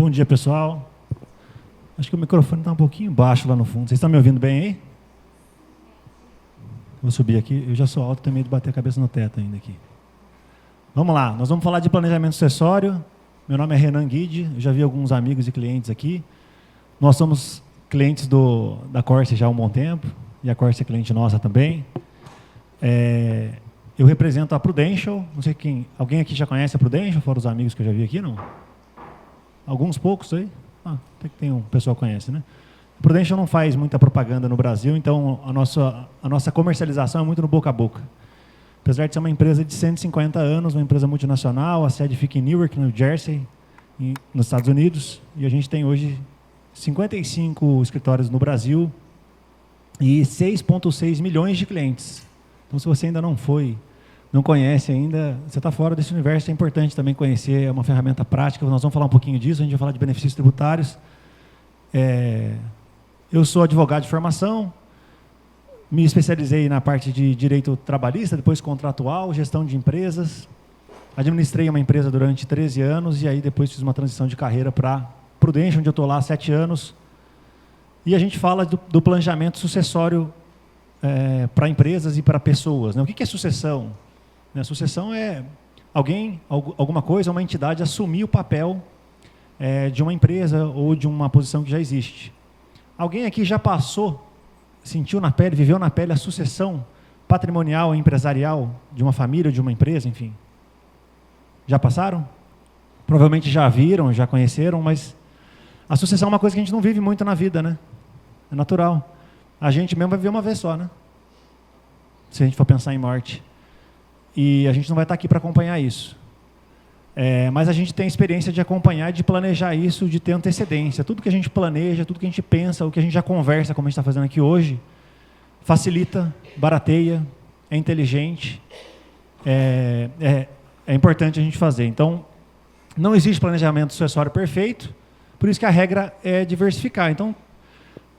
Bom dia, pessoal. Acho que o microfone está um pouquinho baixo lá no fundo. Vocês estão me ouvindo bem aí? Vou subir aqui. Eu já sou alto, tenho medo de bater a cabeça no teto ainda aqui. Vamos lá. Nós vamos falar de planejamento sucessório. Meu nome é Renan Guide. Eu já vi alguns amigos e clientes aqui. Nós somos clientes da Corse já há um bom tempo. E a Corse é cliente nossa também. Eu represento a Prudential. Não sei quem. Alguém aqui já conhece a Prudential, fora os amigos que eu já vi aqui, não? Alguns poucos aí? Até que tem um pessoal que conhece, né? A Prudential não faz muita propaganda no Brasil, então a nossa comercialização é muito no boca a boca. Apesar de ser uma empresa de 150 anos, uma empresa multinacional, a sede fica em Newark, New Jersey, nos Estados Unidos, e a gente tem hoje 55 escritórios no Brasil e 6,6 milhões de clientes. Então, se você ainda não conhece ainda, você está fora desse universo, é importante também conhecer, é uma ferramenta prática, nós vamos falar um pouquinho disso, a gente vai falar de benefícios tributários. Eu sou advogado de formação, me especializei na parte de direito trabalhista, depois contratual, gestão de empresas, administrei uma empresa durante 13 anos e aí depois fiz uma transição de carreira para Prudential, onde eu estou lá há 7 anos, e a gente fala do planejamento sucessório para empresas e para pessoas, né? O que é sucessão? A sucessão é alguma coisa, uma entidade assumir o papel de uma empresa ou de uma posição que já existe. Alguém aqui já sentiu na pele, viveu na pele a sucessão patrimonial e empresarial de uma família, de uma empresa, enfim? Já passaram? Provavelmente já viram, já conheceram, mas a sucessão é uma coisa que a gente não vive muito na vida, né? É natural. A gente mesmo vai viver uma vez só, né? Se a gente for pensar em morte. E a gente não vai estar aqui para acompanhar isso. Mas a gente tem a experiência de acompanhar, de planejar isso, de ter antecedência. Tudo que a gente planeja, tudo que a gente pensa, o que a gente já conversa, como a gente está fazendo aqui hoje, facilita, barateia, é inteligente, é importante a gente fazer. Então, não existe planejamento sucessório perfeito, por isso que a regra é diversificar. Então,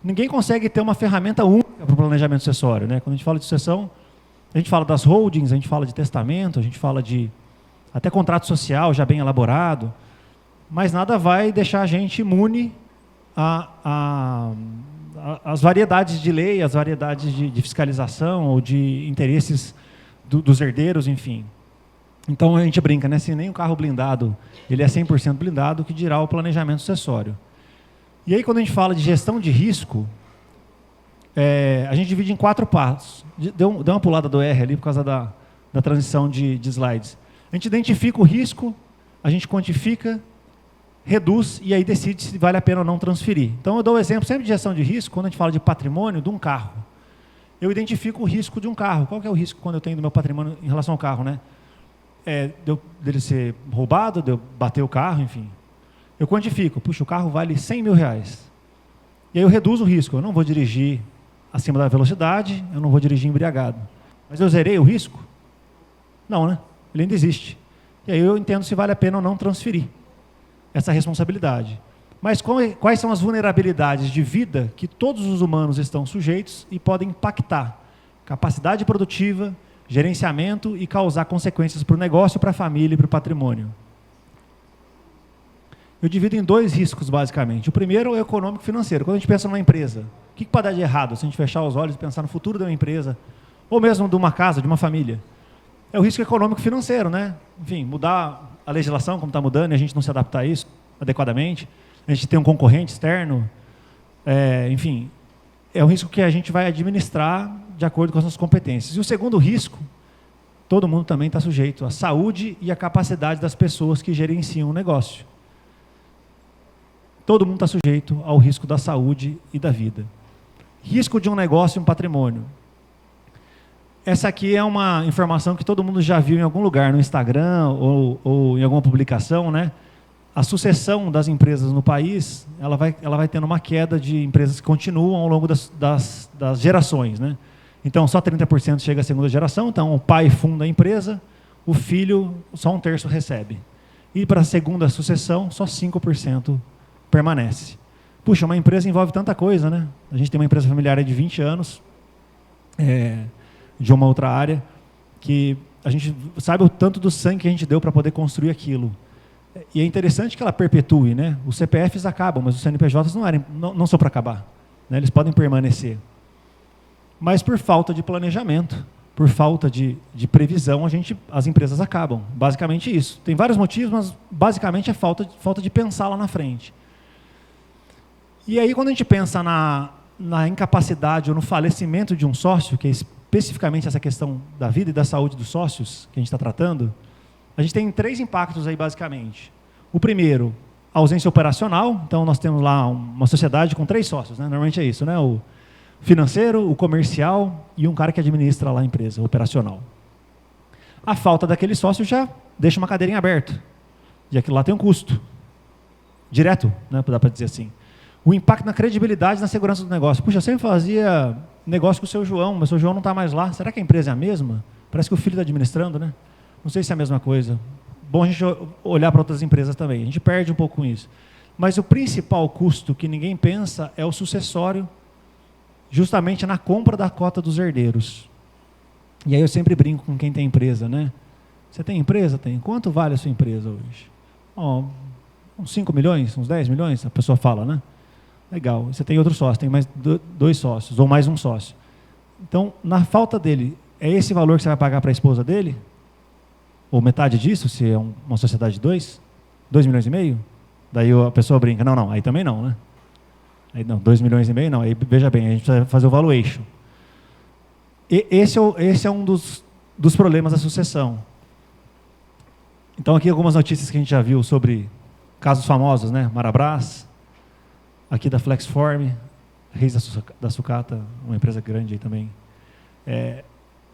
ninguém consegue ter uma ferramenta única para o planejamento sucessório, né? Quando a gente fala de sucessão, a gente fala das holdings, a gente fala de testamento, a gente fala de até contrato social já bem elaborado, mas nada vai deixar a gente imune às variedades de lei, às variedades de fiscalização ou de interesses dos herdeiros, enfim. Então a gente brinca, né? Se nem o carro blindado ele é 100% blindado, que dirá o planejamento sucessório. E aí quando a gente fala de gestão de risco, a gente divide em 4 passos. Deu uma pulada do R ali por causa da transição de slides. A gente identifica o risco, a gente quantifica, reduz e aí decide se vale a pena ou não transferir. Então eu dou o exemplo sempre de gestão de risco, quando a gente fala de patrimônio de um carro. Eu identifico o risco de um carro. Qual que é o risco quando eu tenho do meu patrimônio em relação ao carro, né? Dele ser roubado, de eu bater o carro, enfim. Eu quantifico, puxa, o carro vale 100 mil reais. E aí eu reduzo o risco, eu não vou dirigir acima da velocidade, eu não vou dirigir embriagado. Mas eu zerei o risco? Não, né? Ele ainda existe. E aí eu entendo se vale a pena ou não transferir essa responsabilidade. Mas quais são as vulnerabilidades de vida que todos os humanos estão sujeitos e podem impactar capacidade produtiva, gerenciamento e causar consequências para o negócio, para a família e para o patrimônio? Eu divido em 2 riscos, basicamente. O primeiro é o econômico financeiro. Quando a gente pensa numa empresa, o que pode dar de errado se a gente fechar os olhos e pensar no futuro de uma empresa, ou mesmo de uma casa, de uma família? É o risco econômico financeiro, né? Enfim, mudar a legislação como está mudando e a gente não se adaptar a isso adequadamente, a gente tem um concorrente externo, enfim, é um risco que a gente vai administrar de acordo com as nossas competências. E o segundo risco, todo mundo também está sujeito, à saúde e à capacidade das pessoas que gerenciam o negócio. Todo mundo está sujeito ao risco da saúde e da vida. Risco de um negócio e um patrimônio. Essa aqui é uma informação que todo mundo já viu em algum lugar, no Instagram ou em alguma publicação, né? A sucessão das empresas no país, ela vai tendo uma queda de empresas que continuam ao longo das gerações, né? Então, só 30% chega à segunda geração, então o pai funda a empresa, o filho, só 1/3 recebe. E para a segunda sucessão, só 5% permanece. Puxa, uma empresa envolve tanta coisa, né? A gente tem uma empresa familiar de 20 anos, de uma outra área, que a gente sabe o tanto do sangue que a gente deu para poder construir aquilo. E é interessante que ela perpetue, né? Os CPFs acabam, mas os CNPJs não são para acabar, né? Eles podem permanecer. Mas por falta de planejamento, por falta de previsão, as empresas acabam. Basicamente isso. Tem vários motivos, mas basicamente é falta de pensar lá na frente. E aí, quando a gente pensa na incapacidade ou no falecimento de um sócio, que é especificamente essa questão da vida e da saúde dos sócios que a gente está tratando, a gente tem 3 impactos aí, basicamente. O primeiro, a ausência operacional. Então, nós temos lá uma sociedade com 3 sócios, né? Normalmente é isso, né? O financeiro, o comercial e um cara que administra lá a empresa, operacional. A falta daquele sócio já deixa uma cadeirinha aberta. E aquilo lá tem um custo. Direto, né? Dá para dizer assim. O impacto na credibilidade e na segurança do negócio. Puxa, eu sempre fazia negócio com o seu João, mas o seu João não está mais lá. Será que a empresa é a mesma? Parece que o filho está administrando, né? Não sei se é a mesma coisa. Bom a gente olhar para outras empresas também. A gente perde um pouco com isso. Mas o principal custo que ninguém pensa é o sucessório, justamente na compra da cota dos herdeiros. E aí eu sempre brinco com quem tem empresa, né? Você tem empresa? Tem. Quanto vale a sua empresa hoje? Uns 5 milhões, uns 10 milhões, a pessoa fala, né? Legal. Você tem outro sócio, tem mais 2 sócios, ou mais um sócio. Então, na falta dele, é esse valor que você vai pagar para a esposa dele? Ou metade disso, se é uma sociedade de 2 milhões e meio? Daí a pessoa brinca, não, aí também não, né? Aí não, 2 milhões e meio não, aí veja bem, a gente precisa fazer o valuation. Esse é um dos problemas da sucessão. Então aqui algumas notícias que a gente já viu sobre casos famosos, né? Marabras, aqui da Flexform, Reis da Sucata, uma empresa grande aí também.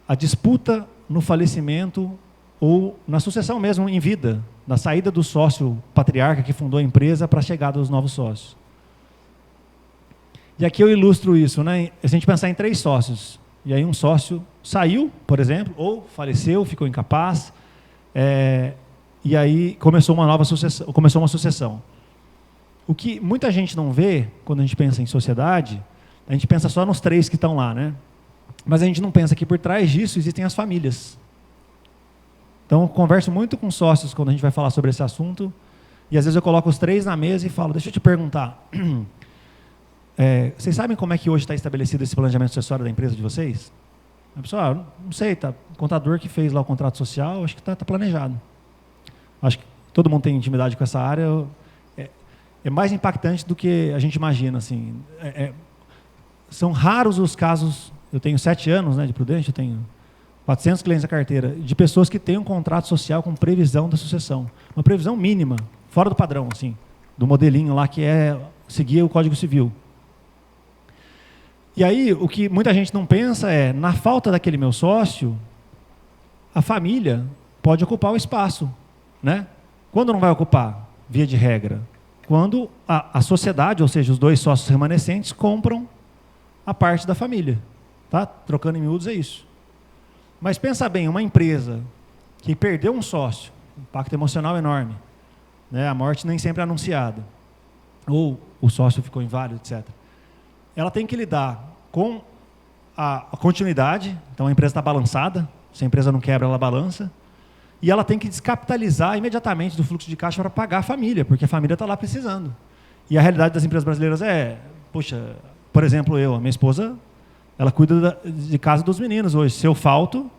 A disputa no falecimento ou na sucessão mesmo, em vida, na saída do sócio patriarca que fundou a empresa para a chegada dos novos sócios. E aqui eu ilustro isso, né? Se a gente pensar em 3 sócios, e aí um sócio saiu, por exemplo, ou faleceu, ficou incapaz, e aí começou uma sucessão. O que muita gente não vê, quando a gente pensa em sociedade, a gente pensa só nos 3 que estão lá, né? Mas a gente não pensa que por trás disso existem as famílias. Então, eu converso muito com sócios quando a gente vai falar sobre esse assunto, e às vezes eu coloco os 3 na mesa e falo, deixa eu te perguntar, vocês sabem como é que hoje está estabelecido esse planejamento sucessório da empresa de vocês? A pessoa, não sei, o contador que fez lá o contrato social, acho que está planejado. Acho que todo mundo tem intimidade com essa área, é mais impactante do que a gente imagina. Assim. São raros os casos, eu tenho 7 anos, né, de Prudente, eu tenho 400 clientes na carteira, de pessoas que têm um contrato social com previsão da sucessão. Uma previsão mínima, fora do padrão, assim, do modelinho lá que seguir o Código Civil. E aí, o que muita gente não pensa é, na falta daquele meu sócio, a família pode ocupar o espaço. Né? Quando não vai ocupar? Via de regra. Quando a sociedade, ou seja, os 2 sócios remanescentes, compram a parte da família. Tá? Trocando em miúdos é isso. Mas pensa bem, uma empresa que perdeu um sócio, impacto emocional enorme, né? A morte nem sempre é anunciada, ou o sócio ficou inválido, etc. Ela tem que lidar com a continuidade, então a empresa está balançada, se a empresa não quebra, ela balança, e ela tem que descapitalizar imediatamente do fluxo de caixa para pagar a família, porque a família está lá precisando. E a realidade das empresas brasileiras poxa, por exemplo, a minha esposa, ela cuida de casa dos meninos hoje. Se eu falto,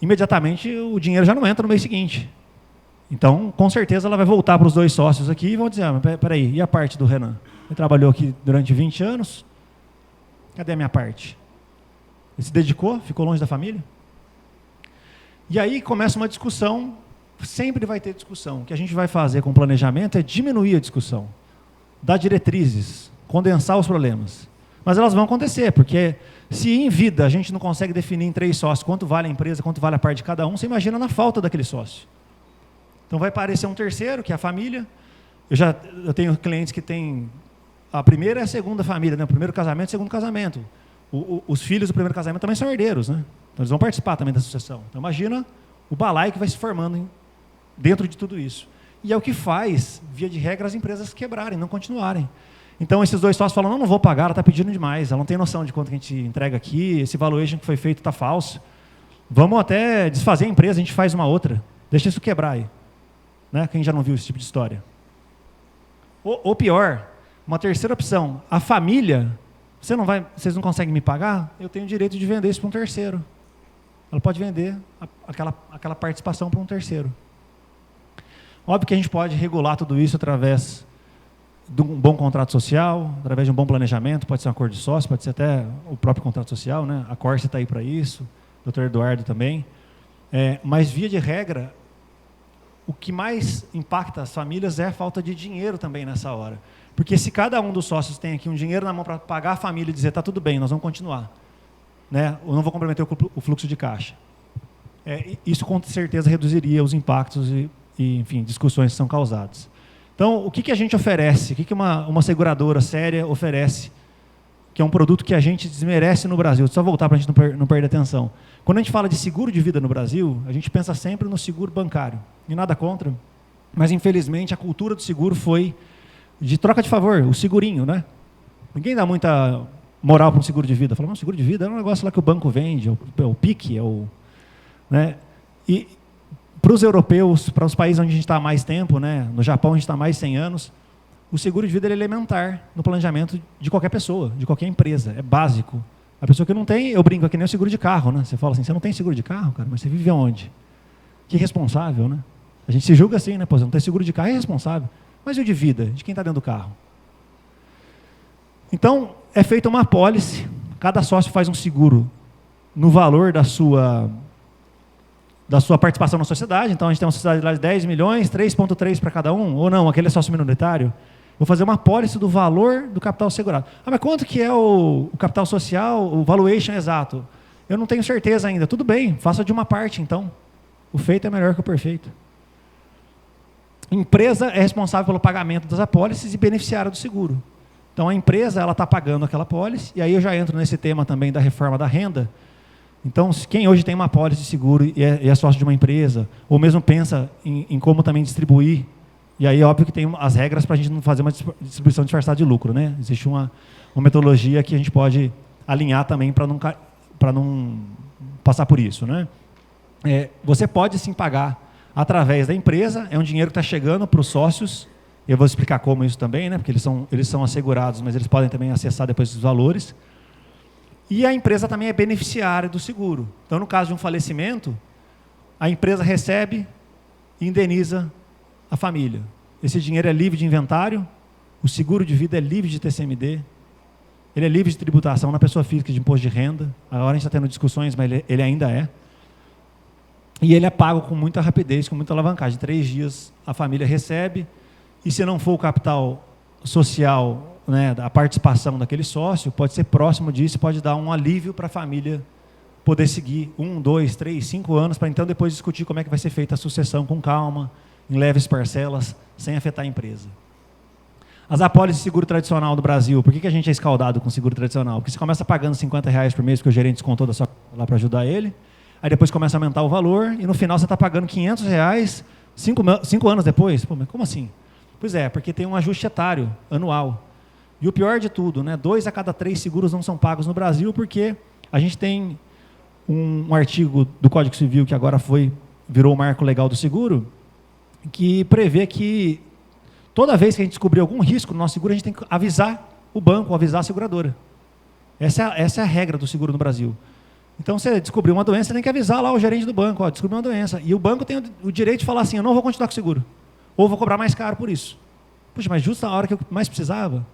imediatamente o dinheiro já não entra no mês seguinte. Então, com certeza, ela vai voltar para os 2 sócios aqui e vão dizer, peraí, e a parte do Renan? Ele trabalhou aqui durante 20 anos, cadê a minha parte? Ele se dedicou, ficou longe da família? E aí começa uma discussão, sempre vai ter discussão. O que a gente vai fazer com o planejamento é diminuir a discussão, dar diretrizes, condensar os problemas. Mas elas vão acontecer, porque se em vida a gente não consegue definir em 3 sócios quanto vale a empresa, quanto vale a parte de cada um, você imagina na falta daquele sócio. Então vai aparecer um terceiro, que é a família. Eu tenho clientes que têm a primeira e a segunda família, né? O primeiro casamento e o segundo casamento. Os filhos do primeiro casamento também são herdeiros, né? Então eles vão participar também da sucessão. Então imagina o balaio que vai se formando dentro de tudo isso. E é o que faz, via de regra, as empresas quebrarem, não continuarem. Então esses 2 sócios falam, não vou pagar, ela está pedindo demais, ela não tem noção de quanto que a gente entrega aqui, esse valuation que foi feito está falso. Vamos até desfazer a empresa, a gente faz uma outra. Deixa isso quebrar aí. né? Quem já não viu esse tipo de história? Ou pior, uma terceira opção, a família, vocês não conseguem me pagar? Eu tenho o direito de vender isso para um terceiro. Ela pode vender aquela participação para um terceiro. Óbvio que a gente pode regular tudo isso através de um bom contrato social, através de um bom planejamento, pode ser um acordo de sócio, pode ser até o próprio contrato social, né? A Corsa está aí para isso, o Dr. Eduardo também. Mas, via de regra, o que mais impacta as famílias é a falta de dinheiro também nessa hora. Porque se cada um dos sócios tem aqui um dinheiro na mão para pagar a família e dizer, está tudo bem, nós vamos continuar, né? Eu não vou comprometer o fluxo de caixa. Isso com certeza reduziria os impactos e, enfim, discussões que são causadas. Então, o que a gente oferece? O que uma seguradora séria oferece, que é um produto que a gente desmerece no Brasil? Só voltar para a gente não perder atenção. Quando a gente fala de seguro de vida no Brasil, a gente pensa sempre no seguro bancário. E nada contra, mas infelizmente a cultura do seguro foi de troca de favor, o segurinho, né? Ninguém dá muita moral para um seguro de vida. Fala, não, seguro de vida é um negócio lá que o banco vende, o PIC, né? E para os europeus, para os países onde a gente está há mais tempo, né? No Japão a gente está há mais de 100 anos, o seguro de vida é elementar no planejamento de qualquer pessoa, de qualquer empresa, é básico. A pessoa que não tem, eu brinco aqui, nem o seguro de carro, né? Você fala assim, você não tem seguro de carro, cara, mas você vive onde? Que irresponsável, né? A gente se julga assim, né? Pô, você não tem seguro de carro, é irresponsável. Mas e o de vida? De quem está dentro do carro? Então, é feita uma apólice, cada sócio faz um seguro no valor da sua participação na sociedade. Então, a gente tem uma sociedade lá de 10 milhões, 3,3 para cada um, ou não, aquele é sócio minoritário. Vou fazer uma apólice do valor do capital segurado. Mas quanto que é o capital social, o valuation exato? Eu não tenho certeza ainda. Tudo bem, faça de uma parte, então. O feito é melhor que o perfeito. A empresa é responsável pelo pagamento das apólices e beneficiária do seguro. Então, a empresa está pagando aquela apólice, e aí eu já entro nesse tema também da reforma da renda. Então, quem hoje tem uma apólice de seguro e é sócio de uma empresa, ou mesmo pensa em como também distribuir, e aí, óbvio que tem as regras para a gente não fazer uma distribuição disfarçada de lucro, né? Existe uma metodologia que a gente pode alinhar também para não passar por isso, né? Você pode sim pagar através da empresa, é um dinheiro que está chegando para os sócios, eu vou explicar como isso também, né? Porque eles são assegurados, mas eles podem também acessar depois os valores. E a empresa também é beneficiária do seguro. Então, no caso de um falecimento, a empresa recebe e indeniza a família. Esse dinheiro é livre de inventário, o seguro de vida é livre de TCMD, ele é livre de tributação na pessoa física de imposto de renda. Agora a gente está tendo discussões, mas ele ainda é. E ele é pago com muita rapidez, com muita alavancagem. 3 dias a família recebe, e se não for o capital social, né, a participação daquele sócio, pode ser próximo disso, pode dar um alívio para a família poder seguir 1, 2, 3, 5 anos, para então depois discutir como é que vai ser feita a sucessão com calma, em leves parcelas, sem afetar a empresa. As apólices de seguro tradicional do Brasil, por que a gente é escaldado com seguro tradicional? Porque você começa pagando R$50 por mês, porque o gerente descontou da sua lá para ajudar ele, aí depois começa a aumentar o valor, e no final você está pagando R$500, 5 anos depois. Pô, mas como assim? Pois é, porque tem um ajuste etário anual. E o pior de tudo, né, 2 a cada 3 seguros não são pagos no Brasil, porque a gente tem um artigo do Código Civil que agora virou o marco legal do seguro, que prevê que toda vez que a gente descobrir algum risco no nosso seguro, a gente tem que avisar o banco, avisar a seguradora. Essa é a regra do seguro no Brasil. Então, você descobriu uma doença, você tem que avisar lá o gerente do banco, descobriu uma doença. E o banco tem o direito de falar assim, eu não vou continuar com o seguro, ou vou cobrar mais caro por isso. Puxa, mas justo na hora que eu mais precisava?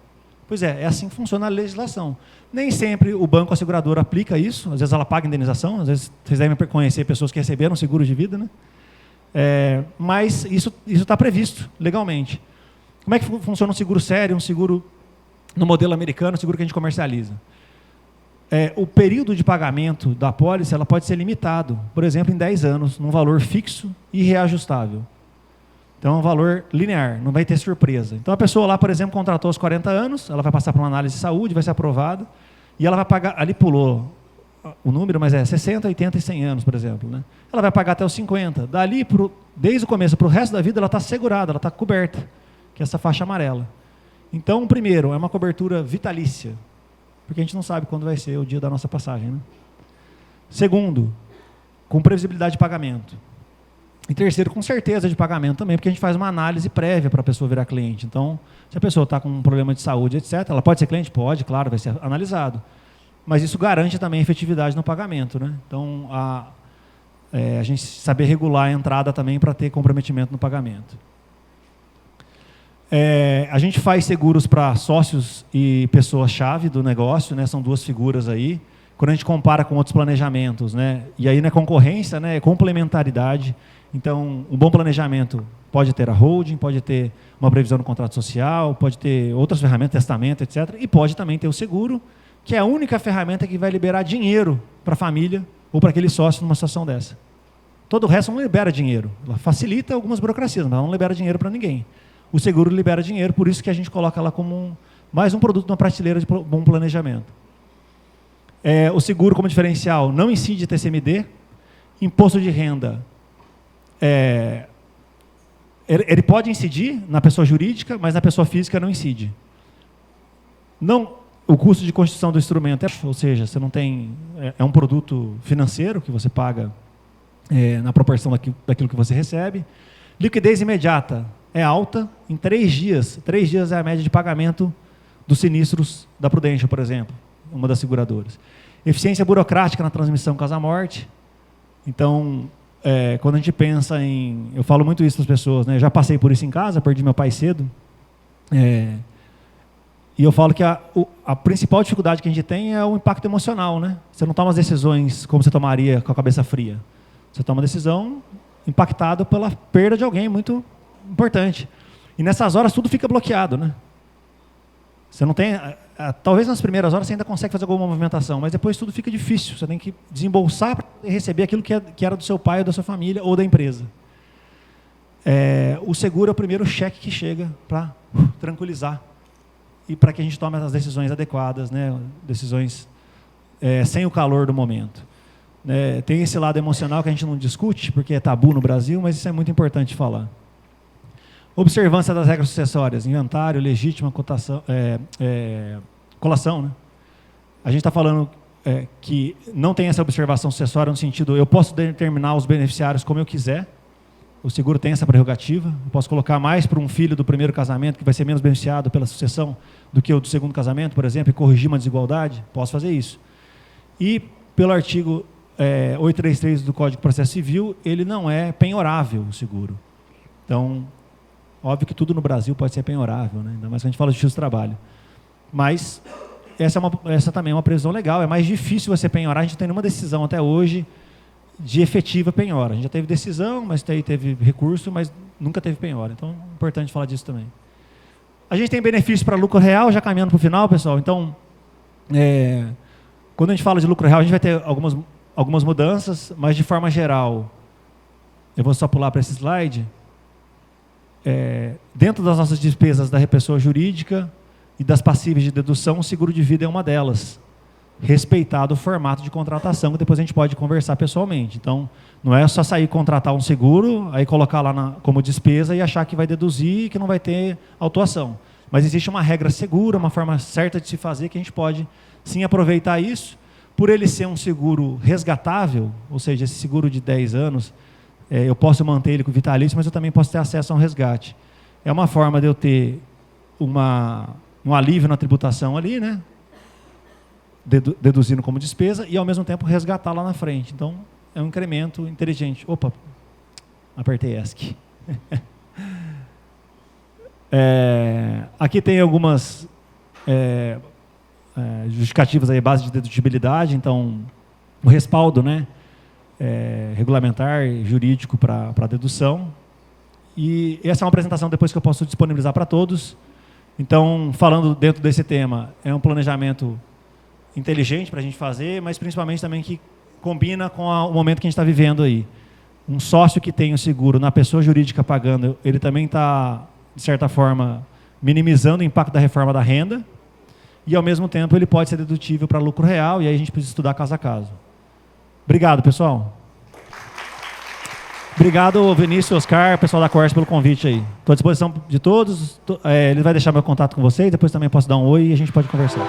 Pois é assim que funciona a legislação. Nem sempre o banco, a seguradora, aplica isso, às vezes ela paga indenização, às vezes vocês devem conhecer pessoas que receberam seguro de vida, né? Mas isso está previsto legalmente. Como é que funciona um seguro sério, um seguro no modelo americano, um seguro que a gente comercializa? O período de pagamento da apólice ela pode ser limitado, por exemplo, em 10 anos, num valor fixo e reajustável. Então, é um valor linear, não vai ter surpresa. Então, a pessoa lá, por exemplo, contratou aos 40 anos, ela vai passar por uma análise de saúde, vai ser aprovada, e ela vai pagar, ali pulou o número, mas 60, 80 e 100 anos, por exemplo, né? Ela vai pagar até os 50. Dali, desde o começo para o resto da vida, ela está segurada, ela está coberta, que é essa faixa amarela. Então, primeiro, é uma cobertura vitalícia, porque a gente não sabe quando vai ser o dia da nossa passagem, né? Segundo, com previsibilidade de pagamento. E terceiro, com certeza de pagamento também, porque a gente faz uma análise prévia para a pessoa virar cliente. Então, se a pessoa está com um problema de saúde, etc., ela pode ser cliente? Pode, claro, vai ser analisado. Mas isso garante também efetividade no pagamento, né? Então, a gente saber regular a entrada também para ter comprometimento no pagamento. A gente faz seguros para sócios e pessoas-chave do negócio, né? São duas figuras aí. Quando a gente compara com outros planejamentos, né? E aí não é concorrência, né? É complementaridade. Então, um bom planejamento pode ter a holding, pode ter uma previsão no contrato social, pode ter outras ferramentas, testamento, etc. E pode também ter o seguro, que é a única ferramenta que vai liberar dinheiro para a família ou para aquele sócio numa situação dessa. Todo o resto não libera dinheiro. Ela facilita algumas burocracias, mas ela não libera dinheiro para ninguém. O seguro libera dinheiro, por isso que a gente coloca ela como mais um produto na prateleira de bom planejamento. O seguro como diferencial não incide TCMD, imposto de renda. Ele pode incidir na pessoa jurídica, mas na pessoa física não incide. O custo de constituição do instrumento, ou seja, você não tem, é um produto financeiro que você paga na proporção daquilo que você recebe. Liquidez imediata é alta, em 3 dias. 3 dias é a média de pagamento dos sinistros da Prudential, por exemplo, uma das seguradoras. Eficiência burocrática na transmissão casa-morte. Então, quando a gente pensa em... Eu falo muito isso para as pessoas, né? Já passei por isso em casa, perdi meu pai cedo. E eu falo que a principal dificuldade que a gente tem é o impacto emocional, né? Você não toma as decisões como você tomaria com a cabeça fria. Você toma uma decisão impactada pela perda de alguém muito importante. E nessas horas tudo fica bloqueado, né? Você não tem... Talvez nas primeiras horas você ainda consegue fazer alguma movimentação, mas depois tudo fica difícil. Você tem que desembolsar para receber aquilo que era do seu pai, ou da sua família, ou da empresa. O seguro é o primeiro cheque que chega para tranquilizar e para que a gente tome as decisões adequadas, né? Decisões sem o calor do momento. Tem esse lado emocional que a gente não discute, porque é tabu no Brasil, mas isso é muito importante falar. Observância das regras sucessórias, inventário, legítima, colação. Né? A gente está falando que não tem essa observação sucessória no sentido, eu posso determinar os beneficiários como eu quiser, o seguro tem essa prerrogativa, eu posso colocar mais para um filho do primeiro casamento que vai ser menos beneficiado pela sucessão do que o do segundo casamento, por exemplo, e corrigir uma desigualdade, posso fazer isso. E pelo artigo 833 do Código de Processo Civil, ele não é penhorável o seguro. Então, óbvio que tudo no Brasil pode ser penhorável, né? Ainda mais quando a gente fala de justiça do trabalho. Mas essa também é uma previsão legal. É mais difícil você penhorar. A gente não tem nenhuma decisão até hoje de efetiva penhora. A gente já teve decisão, mas teve recurso, mas nunca teve penhora. Então, é importante falar disso também. A gente tem benefício para lucro real, já caminhando para o final, pessoal. Então, quando a gente fala de lucro real, a gente vai ter algumas mudanças, mas de forma geral, eu vou só pular para esse slide. Dentro das nossas despesas da pessoa jurídica e das passíveis de dedução, o seguro de vida é uma delas, respeitado o formato de contratação, que depois a gente pode conversar pessoalmente. Então, não é só sair contratar um seguro, aí colocar lá como despesa e achar que vai deduzir e que não vai ter autuação. Mas existe uma regra segura, uma forma certa de se fazer, que a gente pode sim aproveitar isso. Por ele ser um seguro resgatável, ou seja, esse seguro de 10 anos, eu posso manter ele com vitalício, mas eu também posso ter acesso a um resgate. É uma forma de eu ter um alívio na tributação ali, né? Deduzindo como despesa, e ao mesmo tempo resgatar lá na frente. Então, é um incremento inteligente. Opa, apertei ESC. Aqui tem algumas justificativas aí, base de dedutibilidade, então, o respaldo, né? Regulamentar, jurídico para dedução. E essa é uma apresentação depois que eu posso disponibilizar para todos. Então, falando dentro desse tema, é um planejamento inteligente para a gente fazer, mas principalmente também que combina com o momento que a gente está vivendo aí. Um sócio que tem o seguro na pessoa jurídica pagando, ele também está, de certa forma, minimizando o impacto da reforma da renda, e ao mesmo tempo ele pode ser dedutível para lucro real, e aí a gente precisa estudar caso a caso. Obrigado, pessoal. Obrigado, Vinícius, Oscar, pessoal da Corte, pelo convite aí. Estou à disposição de todos. Ele vai deixar meu contato com vocês, depois também posso dar um oi e a gente pode conversar.